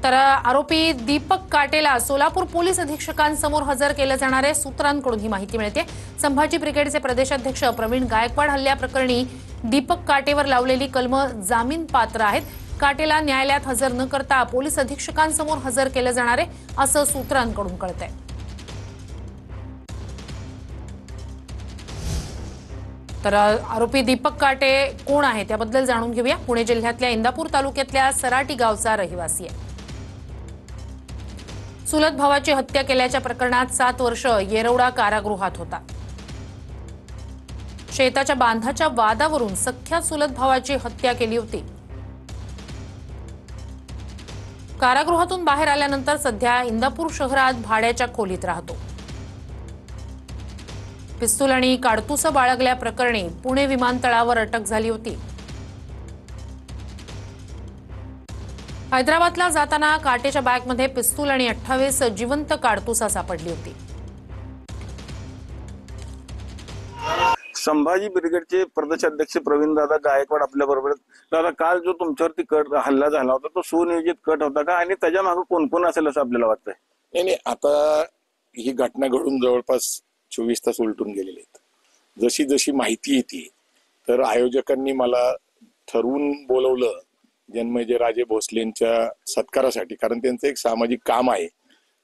तर आरोपी दीपक काटेला सोलापूर पोलीस अधीक्षकांसमोर हजर केलं जाणार आहे। सूत्रांकडून ही माहिती मिळते। संभाजी ब्रिगेडचे प्रदेशाध्यक्ष प्रवीण गायकवाड हल्ल्याप्रकरणी दीपक काटेवर लावलेली कलम जामीन पात्र आहेत। काटेला न्यायालयात हजर न करता पोलीस अधीक्षकांसमोर हजर केलं जाणार आहे असं सूत्रांकडून कळतंय। तर आरोपी दीपक काटे कोण आहे त्याबद्दल जाणून घेऊया। पुणे जिल्ह्यातल्या इंदापूर तालुक्यातल्या सराटी गावचा रहिवासी आहे। चुलत भावाची हत्या केल्याच्या प्रकरणात 7 वर्ष येरवडा कारागृहात होता। शेताच्या बांधाच्या वादावरून सख्ख्या चुलत भावाची हत्या केली होती। कारागृहातून बाहेर आल्यानंतर सध्या इंदापूर शहरात भाड्याच्या खोलीत राहतो। पिस्तूल आणि काडतुसं बाळगल्याप्रकरणी पुणे विमानतळावर अटक झाली होती। हैदराबादला जाताना काटेच्या बॅगमध्ये पिस्तूल आणि 28 जिवंत काडतुसं सापडली होती। संभाजी ब्रिगेडचे प्रदेशाध्यक्ष प्रवीण दादा गायकवाड आपल्या बरोबर। दादा, काल जो तुमच्यावरती कट हल्ला झाला होता तो सुनियोजित कट होता का आणि त्याच्या मागे कोण कोण असेल असं आपल्याला वाटतंय? नाही, आता ही घटना घडून जवळपास 24 तास उलटून गेलेले आहेत। जशी जशी माहिती येते तर आयोजकांनी मला ठरवून बोलवलं जन्मेजय राजे भोसलेंच्या सत्कारासाठी, कारण त्यांचं एक सामाजिक काम आहे।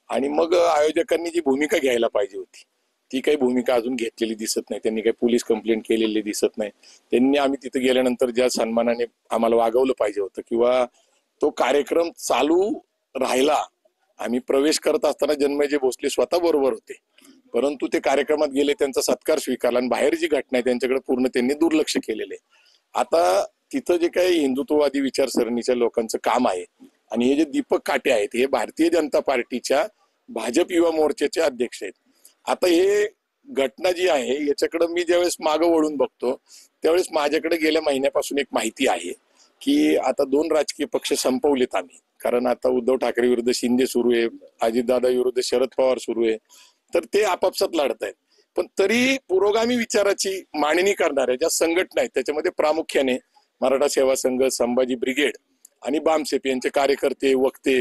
आणि मग आयोजकांनी जी भूमिका घ्यायला पाहिजे होती ती काही भूमिका अजून घेतलेली दिसत नाही। त्यांनी काही पोलीस कंप्लेंट केलेली दिसत नाही। त्यांनी आम्ही तिथे गेल्यानंतर ज्या सन्मानाने आम्हाला वागवलं पाहिजे होतं किंवा तो कार्यक्रम चालू राहिला, आम्ही प्रवेश करत असताना जन्मेजय भोसले स्वतः बरोबर होते, परंतु ते कार्यक्रमात गेले, त्यांचा सत्कार स्वीकारला आणि बाहेर जी घटना आहे त्यांच्याकडे पूर्ण त्यांनी दुर्लक्ष केलेले। आता तिथं जे काही हिंदुत्ववादी विचारसरणीच्या लोकांचं काम आहे आणि हे जे दीपक काटे आहेत हे भारतीय जनता पार्टीच्या भाजप युवा मोर्चाचे अध्यक्ष आहेत। आता हे घटना जी आहे याच्याकडे मी ज्यावेळेस मागं वळून बघतो त्यावेळेस माझ्याकडे गेल्या महिन्यापासून एक माहिती आहे की आता 2 राजकीय पक्ष संपवलेत आम्ही, कारण आता उद्धव ठाकरे विरुद्ध शिंदे सुरू आहे, अजितदादा विरुद्ध शरद पवार सुरू आहे, तर ते आपापसात लढत आहेत। पण तरी पुरोगामी विचाराची मांडणी करणाऱ्या ज्या संघटना आहेत त्याच्यामध्ये प्रामुख्याने मराठा सेवा संघ, संभाजी ब्रिगेड आणि बामसेप यांचे कार्यकर्ते, वक्ते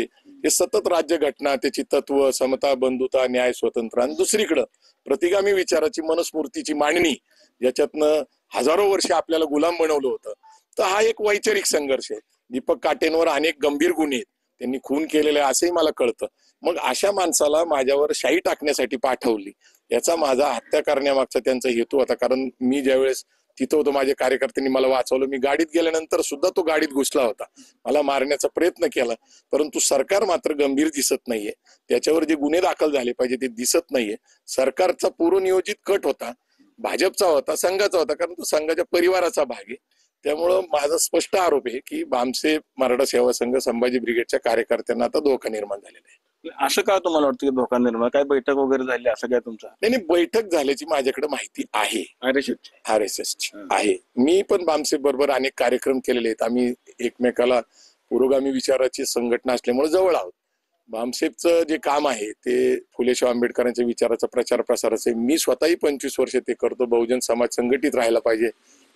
हे सतत राज्य घटना, त्याची तत्व, समता, बंधुता, न्याय, स्वतंत्र आणि दुसरीकडं प्रतिगामी विचाराची मनस्फूर्तीची मांडणी, ज्याच्यातनं हजारो वर्ष आपल्याला गुलाम बनवलं होतं। तर हा एक वैचारिक संघर्ष आहे। दीपक काटेंवर अनेक गंभीर गुन्हे आहेत, त्यांनी खून केलेले असंही मला कळतं। मग अशा माणसाला माझ्यावर शाई टाकण्यासाठी पाठवली, याचा माझा हत्या करण्यामागचा त्यांचा हेतू होता। कारण मी ज्यावेळेस तिथं होतो, माझ्या कार्यकर्त्यांनी मला वाचवलं, मी गाडीत गेल्यानंतर सुद्धा तो गाडीत घुसला होता, मला मारण्याचा प्रयत्न केला, परंतु सरकार मात्र गंभीर दिसत नाहीये। त्याच्यावर जे गुन्हे दाखल झाले पाहिजे ते दिसत नाहीये। सरकारचा पूर्वनियोजित कट होता, भाजपचा होता, संघाचा होता, कारण तो संघाच्या परिवाराचा भाग आहे। त्यामुळं माझा स्पष्ट आरोप आहे की बामसे, मराठा सेवा संघ, संभाजी ब्रिगेडच्या कार्यकर्त्यांना आता धोका निर्माण झालेला आहे। असं का तुम्हाला वाटतं की धोका निर्माण? काय बैठक वगैरे झाली असं काय तुमचा? नाही, बैठक झाल्याची माझ्याकडे माहिती आहे, RSS आहे। मी पण बामसेप बरोबर अनेक कार्यक्रम केलेले आहेत। आम्ही एकमेकाला पुरोगामी विचाराची संघटना असल्यामुळे जवळ आहोत। बामसेपचं जे काम आहे ते फुलेशाह आंबेडकरांच्या विचाराचा प्रचार प्रसाराचे, मी स्वतःही 25 वर्ष ते करतो। बहुजन समाज संघटित राहायला पाहिजे,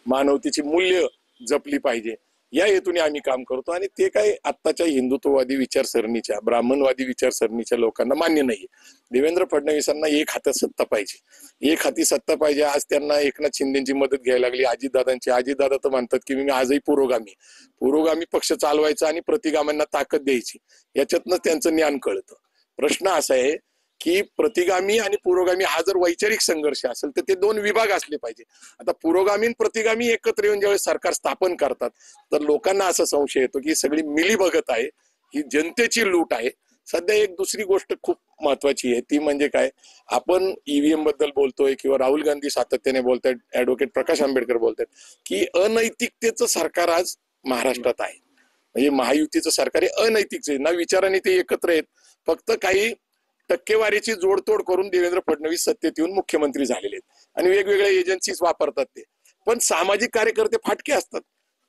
मानवतेची मूल्य जपली पाहिजे, या हेतूने आम्ही काम करतो। आणि ते काय आत्ताच्या हिंदुत्ववादी विचारसरणीच्या, ब्राह्मणवादी विचारसरणीच्या लोकांना मान्य नाहीये। देवेंद्र फडणवीसांना एक हातात सत्ता पाहिजे, एक हाती सत्ता पाहिजे। आज त्यांना एकनाथ शिंदेची मदत घ्यायला लागली, अजितदादांची। अजितदादा तर म्हणतात की मी आजही पुरोगामी पक्ष चालवायचा आणि प्रतिगाम्यांना ताकद द्यायची, याच्यातनं त्यांचं ज्ञान कळतं। प्रश्न असा आहे की प्रतिगामी आणि पुरोगामी हा जर वैचारिक संघर्ष असेल तर ते 2 विभाग असले पाहिजे। आता पुरोगामी आणि प्रतिगामी एकत्र येऊन ज्यावेळेस सरकार स्थापन करतात तर लोकांना असा संशय येतो की सगळी मिलीभगत आहे, ही जनतेची लूट आहे। सध्या एक दुसरी गोष्ट खूप महत्वाची आहे, ती म्हणजे काय, आपण EVM बद्दल बोलतोय किंवा राहुल गांधी सातत्याने बोलतायत, ऍडव्होकेट प्रकाश आंबेडकर बोलतायत की अनैतिकतेचं सरकार आज महाराष्ट्रात आहे। म्हणजे महायुतीचं सरकार हे अनैतिक आहे ना, विचाराने ते एकत्र आहेत, फक्त काही टक्केवारीची जोडतोड करून देवेंद्र फडणवीस सत्तेत येऊन मुख्यमंत्री झालेले आहेत आणि वेगवेगळ्या एजन्सीज वापरतात ते। पण सामाजिक कार्यकर्ते फाटके असतात,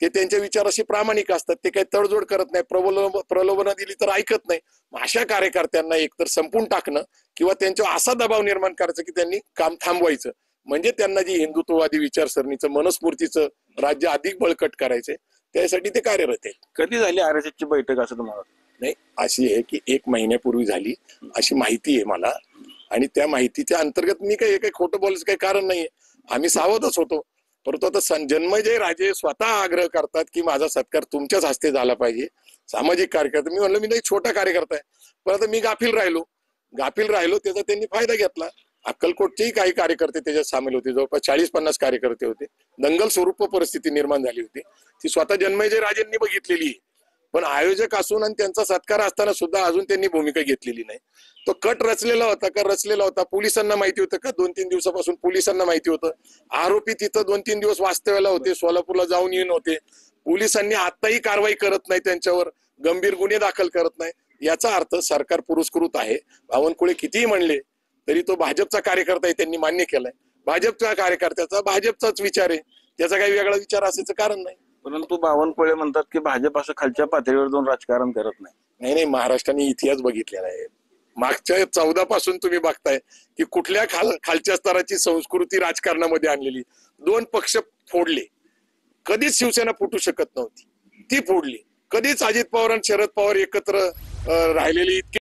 ते त्यांच्या विचाराशी प्रामाणिक असतात, ते काही तडजोड करत नाही, प्रलोभनं दिली तर ऐकत नाही। अशा कार्यकर्त्यांना एकतर संपून टाकणं किंवा त्यांच्यावर असा दबाव निर्माण करायचा की त्यांनी काम थांबवायचं, म्हणजे त्यांना जी हिंदुत्ववादी विचारसरणीचं, मनस्फूर्तीचं राज्य अधिक बळकट करायचंय त्यासाठी ते कार्यरत आहेत. कधी झाली RSSची बैठक असं तुम्हाला वाटतं? नाही, अशी आहे की 1 महिन्यापूर्वी झाली अशी माहिती आहे मला, आणि त्या माहितीच्या अंतर्गत मी काही खोटं बोलायचं काही कारण नाहीये. आम्ही सावधच होतो. परंतु आता जन्मजय राजे स्वतः आग्रह करतात की माझा सत्कार तुमच्याच हस्ते झाला पाहिजे, सामाजिक कार्यकर्ता. मी म्हणलं मी नाही छोटा कार्यकर्ता आहे, पण आता मी गाफील राहिलो त्याचा त्यांनी फायदा घेतला. अक्कलकोटचेही काही कार्यकर्ते त्याच्यात सामील होते, जवळपास 40-50 कार्यकर्ते होते. दंगल स्वरूप परिस्थिती निर्माण झाली होती, ती स्वतः जन्मजय राजेंनी बघितलेली आहे. पण आयोजक असून आणि त्यांचा सत्कार असताना सुद्धा अजून त्यांनी भूमिका घेतलेली नाही. तो कट रचलेला होता, पोलिसांना माहिती होतं का? 2-3 दिवसापासून पोलिसांना माहिती होतं. आरोपी तिथं 2-3 दिवस वास्तव्याला होते, सोलापूरला जाऊन येऊन होते. पोलिसांनी आताही कारवाई करत नाही, त्यांच्यावर गंभीर गुन्हे दाखल करत नाही. याचा अर्थ सरकार पुरस्कृत आहे. बावनकुळे कितीही म्हणले तरी तो भाजपचा कार्यकर्ता आहे, त्यांनी मान्य केलाय. भाजपच्या कार्यकर्त्याचा भाजपचाच विचार आहे, त्याचा काही वेगळा विचार असायचं कारण नाही. परंतु बावनकुळे म्हणतात की भाजप असं खालच्या पातळीवर जाऊन राजकारण करत नाही. नाही, महाराष्ट्राने इतिहास बघितलेला आहे. मागच्या 14 पासून तुम्ही बघताय की कुठल्या खालच्या स्तराची संस्कृती राजकारणामध्ये आणलेली. 2 पक्ष फोडले, कधीच शिवसेना फुटू शकत नव्हती, ती फोडली. कधीच अजित पवार आणि शरद पवार एकत्र राहिलेली इतके